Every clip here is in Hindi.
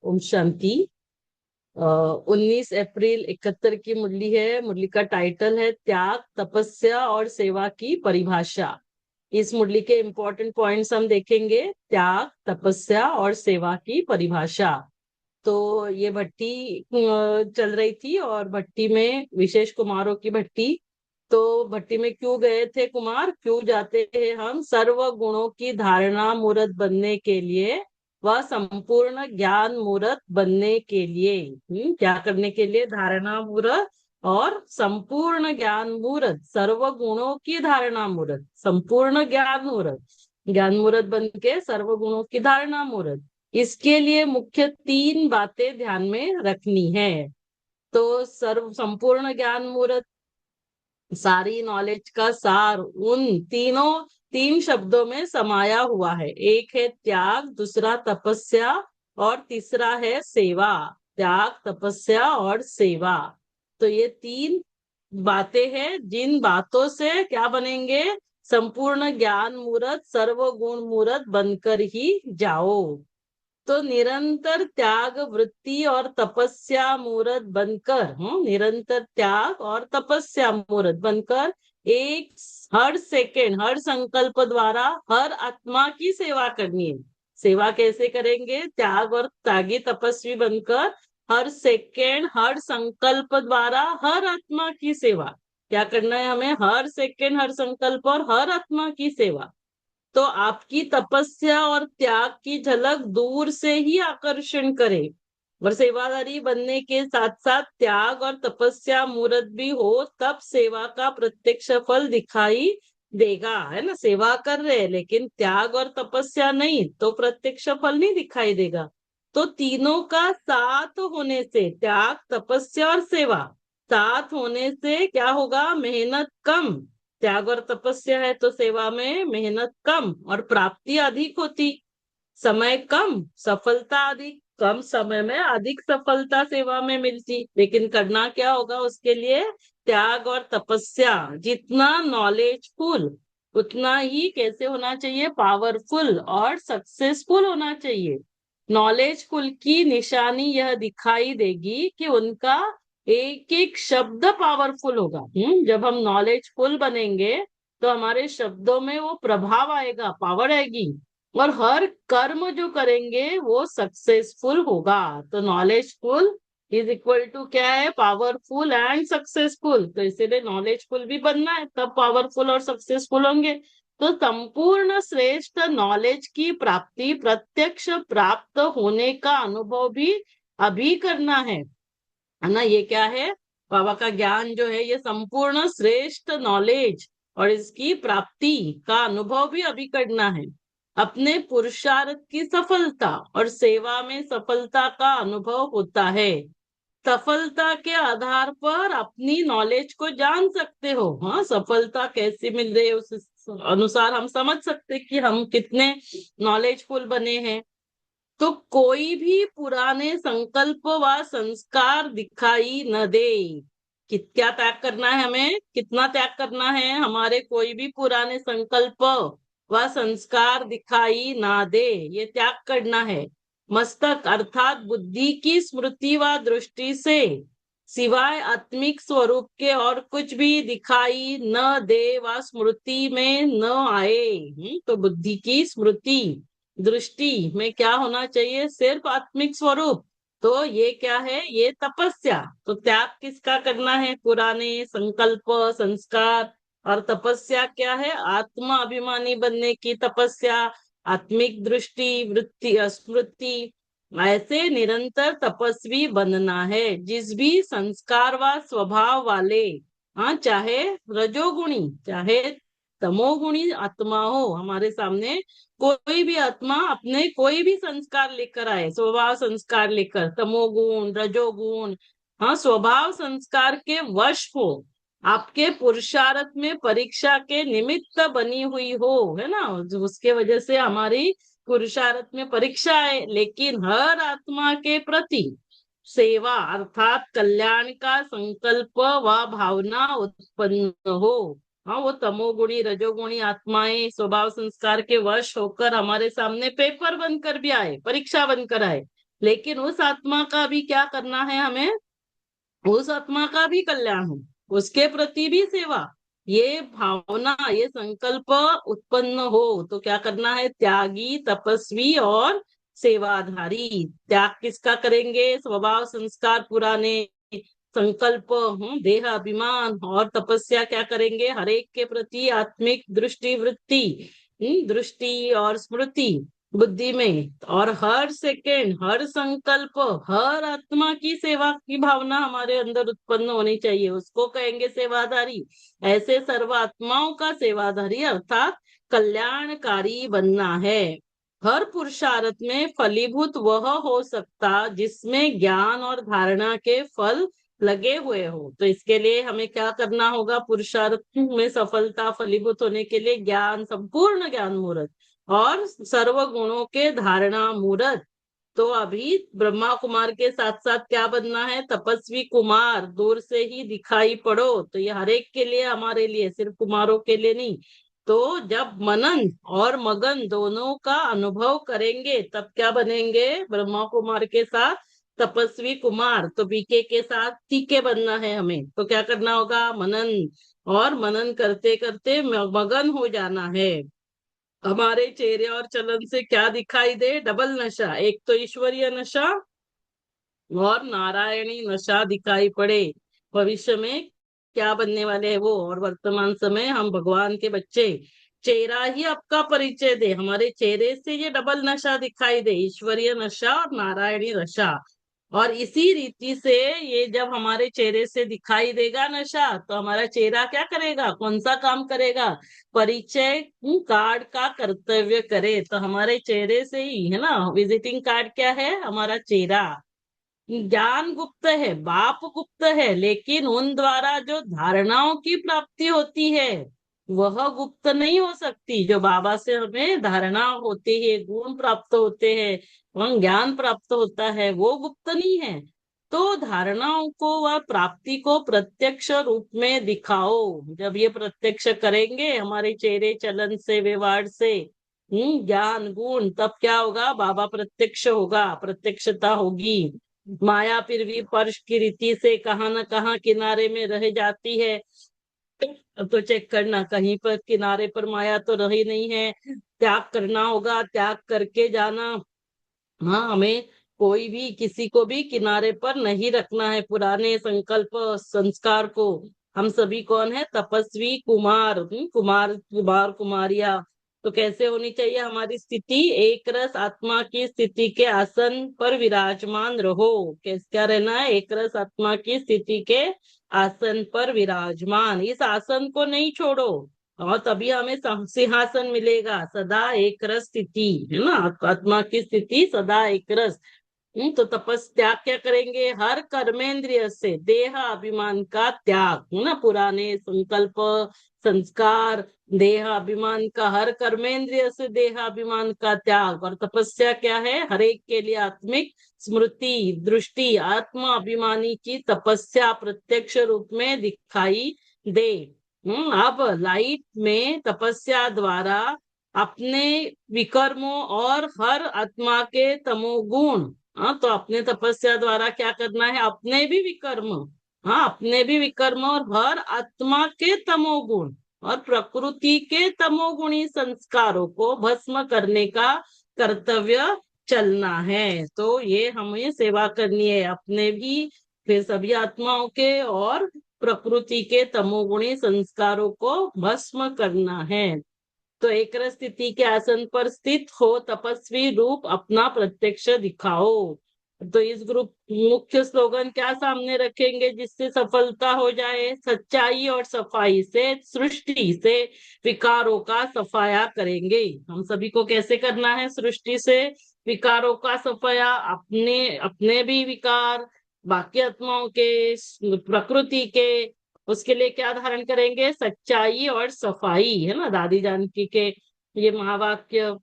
ओम शांति। 19 अप्रैल 71 की मुरली है। मुरली का टाइटल है त्याग, तपस्या और सेवा की परिभाषा। इस मुरली के इम्पोर्टेंट पॉइंट्स हम देखेंगे। त्याग, तपस्या और सेवा की परिभाषा। तो ये भट्टी चल रही थी और भट्टी में विशेष कुमारों की भट्टी। तो भट्टी में क्यों गए थे कुमार, क्यों जाते हैं हम? सर्व गुणों की धारणा मूर्त बनने के लिए, वह संपूर्ण ज्ञान मूर्त बनने के लिए। क्या करने के लिए? धारणा मूर्त और संपूर्ण ज्ञान मूर्त। सर्व गुणों की धारणा मूर्त, संपूर्ण ज्ञान मूर्त। ज्ञान मूर्त बन के सर्व गुणों की धारणा मूर्त। इसके लिए मुख्य 3 बातें ध्यान में रखनी है। तो सर्व संपूर्ण ज्ञान मूर्त, सारी नॉलेज का सार उन 3 शब्दों में समाया हुआ है। एक है त्याग, दूसरा तपस्या और तीसरा है सेवा। त्याग, तपस्या और सेवा। तो ये 3 बातें हैं जिन बातों से क्या बनेंगे? संपूर्ण ज्ञान मूर्त, सर्व गुण मूर्त बनकर ही जाओ। तो निरंतर त्याग वृत्ति और तपस्या मूर्त बनकर, निरंतर त्याग और तपस्या मूर्त बनकर एक हर सेकेंड, हर संकल्प द्वारा हर आत्मा की सेवा करनी है। सेवा कैसे करेंगे? त्याग और त्यागी तपस्वी बनकर हर सेकेंड, हर संकल्प द्वारा हर आत्मा की सेवा। क्या करना है हमें? हर सेकेंड, हर संकल्प और हर आत्मा की सेवा। तो आपकी तपस्या और त्याग की झलक दूर से ही आकर्षण करे। और सेवादारी बनने के साथ साथ त्याग और तपस्या मूर्त भी हो, तब सेवा का प्रत्यक्ष फल दिखाई देगा। है ना? सेवा कर रहे हैं लेकिन त्याग और तपस्या नहीं, तो प्रत्यक्ष फल नहीं दिखाई देगा। तो तीनों का साथ होने से, त्याग, तपस्या और सेवा साथ होने से क्या होगा? मेहनत कम। त्याग और तपस्या है तो सेवा में मेहनत कम और प्राप्ति अधिक होती। समय कम, सफलता अधिक। कम समय में अधिक सफलता सेवा में मिलती। लेकिन करना क्या होगा उसके लिए? त्याग और तपस्या। जितना नॉलेजफुल, उतना ही कैसे होना चाहिए? पावरफुल और सक्सेसफुल होना चाहिए। नॉलेजफुल की निशानी यह दिखाई देगी कि उनका एक एक शब्द पावरफुल होगा। जब हम नॉलेजफुल बनेंगे तो हमारे शब्दों में वो प्रभाव आएगा, पावर आएगी। और हर कर्म जो करेंगे वो सक्सेसफुल होगा। तो नॉलेजफुल इज इक्वल टू क्या है? Powerful and successful. तो इसीलिए नॉलेजफुल भी बनना है, तब पावरफुल और सक्सेसफुल होंगे। तो संपूर्ण श्रेष्ठ नॉलेज की प्राप्ति प्रत्यक्ष प्राप्त होने का अनुभव भी अभी करना है ना? ये क्या है? बाबा का ज्ञान जो है ये संपूर्ण श्रेष्ठ नॉलेज और इसकी प्राप्ति का अनुभव भी अभी करना है। अपने पुरुषार्थ की सफलता और सेवा में सफलता का अनुभव होता है। सफलता के आधार पर अपनी नॉलेज को जान सकते हो। हाँ, सफलता कैसे मिल रही है उस अनुसार हम समझ सकते कि हम कितने नॉलेजफुल बने हैं। तो कोई भी पुराने संकल्प व संस्कार दिखाई न दे। क्या त्याग करना है हमें? कितना त्याग करना है? हमारे कोई भी पुराने संकल्प व संस्कार दिखाई ना दे, ये त्याग करना है। मस्तक अर्थात बुद्धि की स्मृति व दृष्टि से सिवाय आत्मिक स्वरूप के और कुछ भी दिखाई न दे व स्मृति में न आए। तो बुद्धि की स्मृति, दृष्टि में क्या होना चाहिए? सिर्फ आत्मिक स्वरूप। तो ये क्या है? ये तपस्या। तो त्याग किसका करना है? पुराने संकल्प, संस्कार। और तपस्या क्या है? आत्मा अभिमानी बनने की तपस्या। आत्मिक दृष्टि, वृत्ति, स्मृति। ऐसे निरंतर तपस्वी बनना है। जिस भी संस्कार व स्वभाव वाले, हाँ, चाहे रजोगुणी चाहे तमोगुणी आत्मा हो हमारे सामने, कोई भी आत्मा अपने कोई भी संस्कार लेकर आए, स्वभाव संस्कार लेकर, तमोगुण, रजोगुण, हाँ, स्वभाव संस्कार के वश हो, आपके पुरुषार्थ में परीक्षा के निमित्त बनी हुई हो, है ना, उसके वजह से हमारी पुरुषार्थ में परीक्षा है, लेकिन हर आत्मा के प्रति सेवा अर्थात कल्याण का संकल्प व भावना उत्पन्न हो। हाँ, वो तमोगुणी रजोगुणी आत्माएं स्वभाव संस्कार के वश होकर हमारे सामने पेपर बनकर भी आए, परीक्षा बनकर आए, लेकिन उस आत्मा का भी क्या करना है हमें, उस आत्मा का भी कल्याण हो, उसके प्रति भी सेवा, ये भावना, ये संकल्प उत्पन्न हो तो क्या करना है, त्यागी, तपस्वी और सेवाधारी। त्याग किसका करेंगे, स्वभाव संस्कार पुराने, संकल्प, देह अभिमान, और तपस्या क्या करेंगे, हरेक के प्रति आत्मिक दृष्टि वृत्ति, दृष्टि और स्मृति बुद्धि में, और हर सेकेंड, हर संकल्प, हर आत्मा की सेवा की भावना हमारे अंदर उत्पन्न होनी चाहिए, उसको कहेंगे सेवाधारी। ऐसे सर्व आत्माओं का सेवाधारी अर्थात कल्याणकारी बनना है। हर पुरुषार्थ में फलीभूत वह हो सकता जिसमें ज्ञान और धारणा के फल लगे हुए हो। तो इसके लिए हमें क्या करना होगा, पुरुषार्थ में सफलता फलीभूत होने के लिए ज्ञान, संपूर्ण ज्ञान मूर्त और सर्व गुणों के धारणा मूर्त। तो अभी ब्रह्मा कुमार के साथ साथ क्या बनना है, तपस्वी कुमार, दूर से ही दिखाई पड़ो। तो ये हरेक के लिए, हमारे लिए, सिर्फ कुमारों के लिए नहीं। तो जब मनन और मगन दोनों का अनुभव करेंगे तब क्या बनेंगे, ब्रह्मा कुमार के साथ तपस्वी कुमार। तो बीके के साथ टीके बनना है हमें। तो क्या करना होगा, मनन, और मनन करते करते मगन हो जाना है। हमारे चेहरे और चलन से क्या दिखाई दे, डबल नशा, एक तो ईश्वरीय नशा और नारायणी नशा दिखाई पड़े। भविष्य में क्या बनने वाले हैं वो, और वर्तमान समय हम भगवान के बच्चे। चेहरा ही आपका परिचय दे, हमारे चेहरे से ये डबल नशा दिखाई दे, ईश्वरीय नशा और नारायणी नशा। और इसी रीति से ये जब हमारे चेहरे से दिखाई देगा नशा, तो हमारा चेहरा क्या करेगा, कौन सा काम करेगा, परिचय कार्ड का कर्तव्य करे। तो हमारे चेहरे से ही है ना, विजिटिंग कार्ड क्या है, हमारा चेहरा। ज्ञान गुप्त है, बाप गुप्त है, लेकिन उन द्वारा जो धारणाओं की प्राप्ति होती है वह गुप्त नहीं हो सकती। जो बाबा से हमें धारणा होती है, गुण प्राप्त होते हैं, वह ज्ञान प्राप्त होता है, वो गुप्त नहीं है। तो धारणाओं को व प्राप्ति को प्रत्यक्ष रूप में दिखाओ। जब ये प्रत्यक्ष करेंगे हमारे चेहरे चलन से, व्यवहार से, ज्ञान गुण, तब क्या होगा, बाबा प्रत्यक्ष होगा, प्रत्यक्षता होगी। माया फिर भी पर्श की रीति से कहाँ न कहाँ किनारे में रह जाती है। अब तो चेक करना, कहीं पर किनारे पर माया तो रही नहीं है। त्याग करना होगा, त्याग करके जाना। हाँ, हमें कोई भी, किसी को भी किनारे पर नहीं रखना है, पुराने संकल्प संस्कार को। हम सभी कौन है, तपस्वी कुमार, कुमार कुमार कुमारिया। तो कैसे होनी चाहिए हमारी स्थिति, एक रस आत्मा की स्थिति के आसन पर विराजमान रहो। कैसे, क्या रहना है, एक रस आत्मा की स्थिति के आसन पर विराजमान, इस आसन को नहीं छोड़ो। और तभी हमें सिंहासन मिलेगा, सदा एक रस स्थिति, है ना, आत्मा की स्थिति सदा एक रस। तो तपस त्याग क्या करेंगे, हर कर्मेंद्रिय से देह अभिमान का त्याग, है ना, पुराने संकल्प संस्कार, देह अभिमान का, हर कर्मेंद्रिय से देह अभिमान का त्याग। और तपस्या क्या है, हरेक के लिए आत्मिक स्मृति दृष्टि, आत्मा अभिमानी की तपस्या प्रत्यक्ष रूप में दिखाई दे। अब लाइट में तपस्या द्वारा अपने विकर्मों और हर आत्मा के तमोगुण, हाँ, तो अपने तपस्या द्वारा क्या करना है, अपने भी विकर्म, हाँ, अपने भी विकर्म और हर आत्मा के तमोगुण और प्रकृति के तमोगुणी संस्कारों को भस्म करने का कर्तव्य चलना है। तो ये हमें सेवा करनी है, अपने भी, फिर सभी आत्माओं के और प्रकृति के तमोगुणी संस्कारों को भस्म करना है। तो एक स्थिति के आसन पर स्थित हो, तपस्वी रूप अपना प्रत्यक्ष दिखाओ। तो इस ग्रुप मुख्य स्लोगन क्या सामने रखेंगे जिससे सफलता हो जाए, सच्चाई और सफाई से सृष्टि से विकारों का सफाया करेंगे। हम सभी को कैसे करना है, सृष्टि से विकारों का सफाया, अपने अपने भी विकार, बाकी आत्माओं के, प्रकृति के। उसके लिए क्या धारण करेंगे, सच्चाई और सफाई, है ना, दादी जानकी के ये महावाक्य,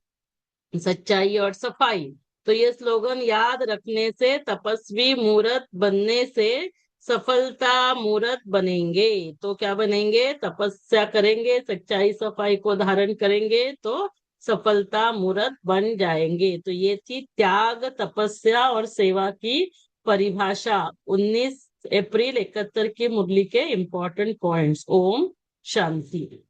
सच्चाई और सफाई। तो ये स्लोगन याद रखने से तपस्वी मूर्त बनने से सफलता मूर्त बनेंगे। तो क्या बनेंगे, तपस्या करेंगे, सच्चाई सफाई को धारण करेंगे तो सफलता मूर्त बन जाएंगे। तो ये थी त्याग, तपस्या और सेवा की परिभाषा। 19 अप्रैल 71 की मुरली के इम्पोर्टेंट पॉइंट्स। ओम शांति।